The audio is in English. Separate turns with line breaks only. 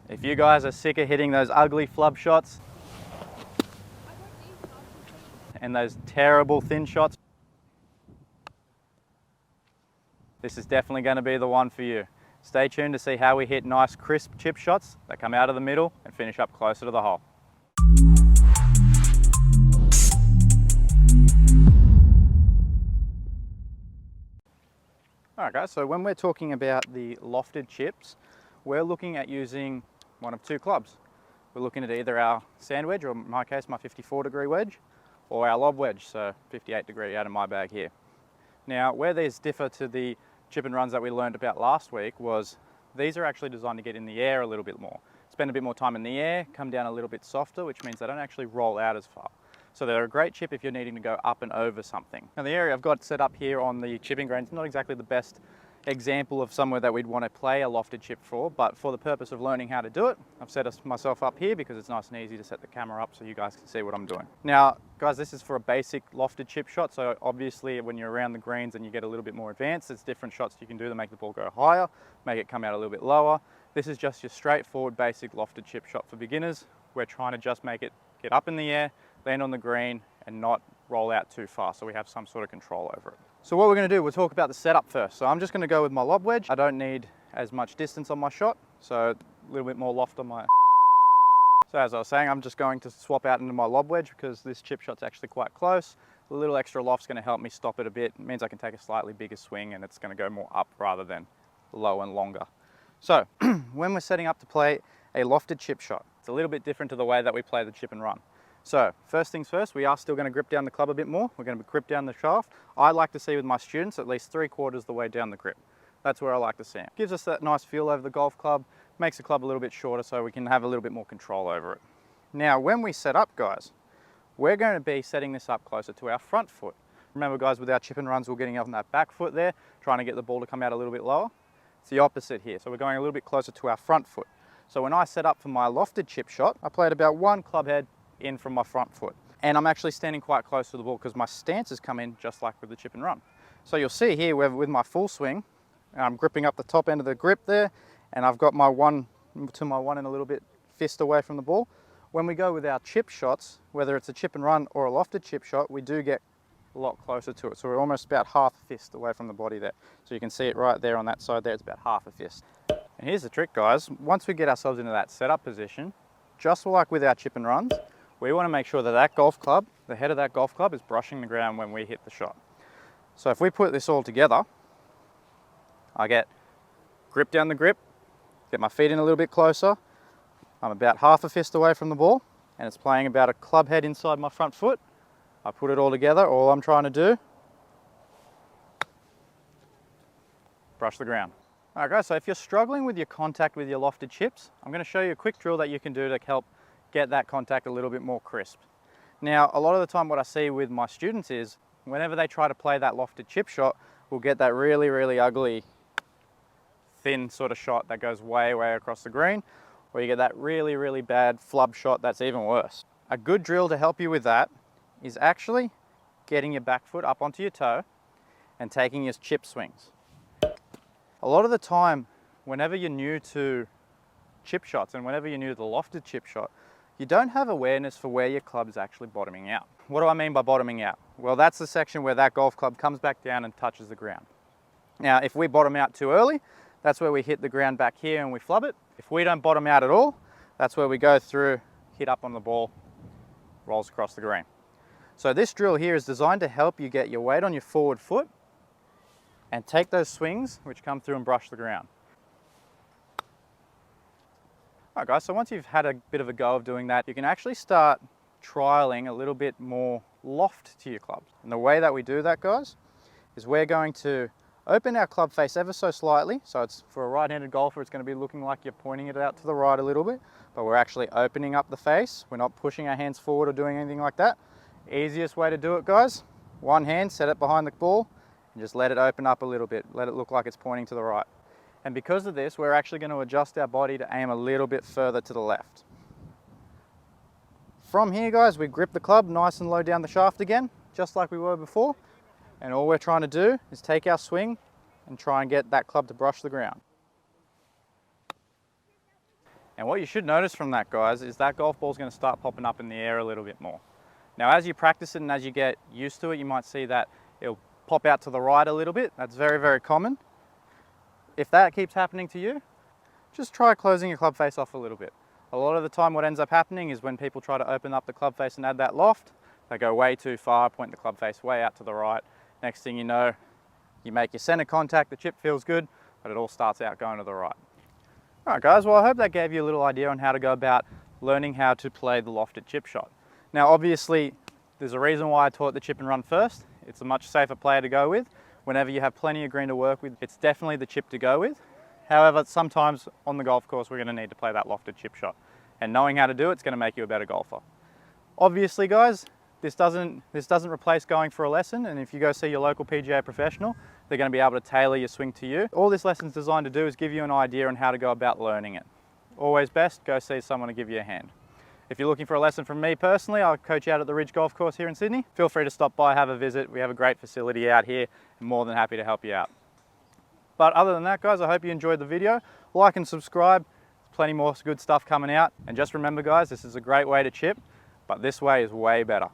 If you guys are sick of hitting those ugly flub shots and those terrible thin shots, this is definitely going to be the one for you. Stay tuned to see how we hit nice crisp chip shots that come out of the middle and finish up closer to the hole. Alright guys, so when we're talking about the lofted chips, we're looking at using one of two clubs. We're looking at either our sand wedge, or in my case my 54-degree wedge, or our lob wedge, so 58-degree out of my bag here. Now where these differ to the chip and runs that we learned about last week was these are actually designed to get in the air a little bit more. Spend a bit more time in the air, come down a little bit softer, which means they don't actually roll out as far. So they're a great chip if you're needing to go up and over something. Now the area I've got set up here on the chipping green is not exactly the best example of somewhere that we'd want to play a lofted chip for, but for the purpose of learning how to do it, I've set myself up here because it's nice and easy to set the camera up so you guys can see what I'm doing. Now guys, this is for a basic lofted chip shot, so obviously when you're around the greens and you get a little bit more advanced, there's different shots you can do to make the ball go higher, make it come out a little bit lower. This is just your straightforward basic lofted chip shot for beginners. We're trying to just make it get up in the air, land on the green, and not roll out too far, so we have some sort of control over it. So what we're going to do, we'll talk about the setup first. So I'm just going to go with my lob wedge. I don't need as much distance on my shot, so a little bit more loft on my... So as I was saying, I'm just going to swap out into my lob wedge because this chip shot's actually quite close. A little extra loft's going to help me stop it a bit. It means I can take a slightly bigger swing and it's going to go more up rather than low and longer. So when we're setting up to play a lofted chip shot, it's a little bit different to the way that we play the chip and run. So first things first, we are still going to grip down the club a bit more. We're going to grip down the shaft. I like to see with my students at least 3/4 the way down the grip. That's where I like to see it. Gives us that nice feel over the golf club, makes the club a little bit shorter so we can have a little bit more control over it. Now when we set up guys, we're going to be setting this up closer to our front foot. Remember guys, with our chip and runs we're getting up on that back foot there, trying to get the ball to come out a little bit lower. It's the opposite here, so we're going a little bit closer to our front foot. So when I set up for my lofted chip shot, I played about one club head in from my front foot. And I'm actually standing quite close to the ball because my stance has come in just like with the chip and run. So you'll see here with my full swing, I'm gripping up the top end of the grip there, and I've got my one and a little bit fist away from the ball. When we go with our chip shots, whether it's a chip and run or a lofted chip shot, we do get a lot closer to it. So we're almost about half a fist away from the body there. So you can see it right there on that side there, it's about half a fist. And here's the trick guys, once we get ourselves into that setup position, just like with our chip and runs, we want to make sure that that golf club, the head of that golf club is brushing the ground when we hit the shot. So if we put this all together, I get grip down the grip, get my feet in a little bit closer, I'm about half a fist away from the ball, and it's playing about a club head inside my front foot. I put it all together, all I'm trying to do, brush the ground. Alright guys, so if you're struggling with your contact with your lofted chips, I'm going to show you a quick drill that you can do to help get that contact a little bit more crisp. Now, a lot of the time what I see with my students is, whenever they try to play that lofted chip shot, we'll get that really, really ugly, thin sort of shot that goes way, way across the green, or you get that really, really bad flub shot that's even worse. A good drill to help you with that is actually getting your back foot up onto your toe and taking your chip swings. A lot of the time, whenever you're new to chip shots and whenever you're new to the lofted chip shot, you don't have awareness for where your club is actually bottoming out. What do I mean by bottoming out? Well, that's the section where that golf club comes back down and touches the ground. Now, if we bottom out too early, that's where we hit the ground back here and we flub it. If we don't bottom out at all, that's where we go through, hit up on the ball, rolls across the green. So this drill here is designed to help you get your weight on your forward foot and take those swings which come through and brush the ground. Alright guys, so once you've had a bit of a go of doing that, you can actually start trialing a little bit more loft to your clubs. And the way that we do that guys, is we're going to open our club face ever so slightly. So it's for a right-handed golfer, it's going to be looking like you're pointing it out to the right a little bit, but we're actually opening up the face. We're not pushing our hands forward or doing anything like that. Easiest way to do it guys, one hand, set it behind the ball, and just let it open up a little bit. Let it look like it's pointing to the right. And because of this, we're actually going to adjust our body to aim a little bit further to the left. From here guys, we grip the club nice and low down the shaft again, just like we were before. And all we're trying to do is take our swing and try and get that club to brush the ground. And what you should notice from that, guys, is that golf ball is going to start popping up in the air a little bit more. Now, as you practice it and as you get used to it, you might see that it'll pop out to the right a little bit. That's very, very common. If that keeps happening to you, just try closing your club face off a little bit. A lot of the time what ends up happening is when people try to open up the club face and add that loft, they go way too far, point the club face way out to the right. Next thing you know, you make your center contact, the chip feels good, but it all starts out going to the right. All right, guys, well, I hope that gave you a little idea on how to go about learning how to play the lofted chip shot. Now, obviously, there's a reason why I taught the chip and run first. It's a much safer player to go with. Whenever you have plenty of green to work with, it's definitely the chip to go with. However, sometimes on the golf course, we're going to need to play that lofted chip shot. And knowing how to do it's going to make you a better golfer. Obviously, guys, this doesn't replace going for a lesson, and if you go see your local PGA professional, they're going to be able to tailor your swing to you. All this lesson's designed to do is give you an idea on how to go about learning it. Always best, go see someone to give you a hand. If you're looking for a lesson from me personally, I'll coach you out at the Ridge Golf Course here in Sydney. Feel free to stop by, have a visit. We have a great facility out here. I'm more than happy to help you out. But other than that, guys, I hope you enjoyed the video. Like and subscribe. There's plenty more good stuff coming out. And just remember, guys, this is a great way to chip, but this way is way better.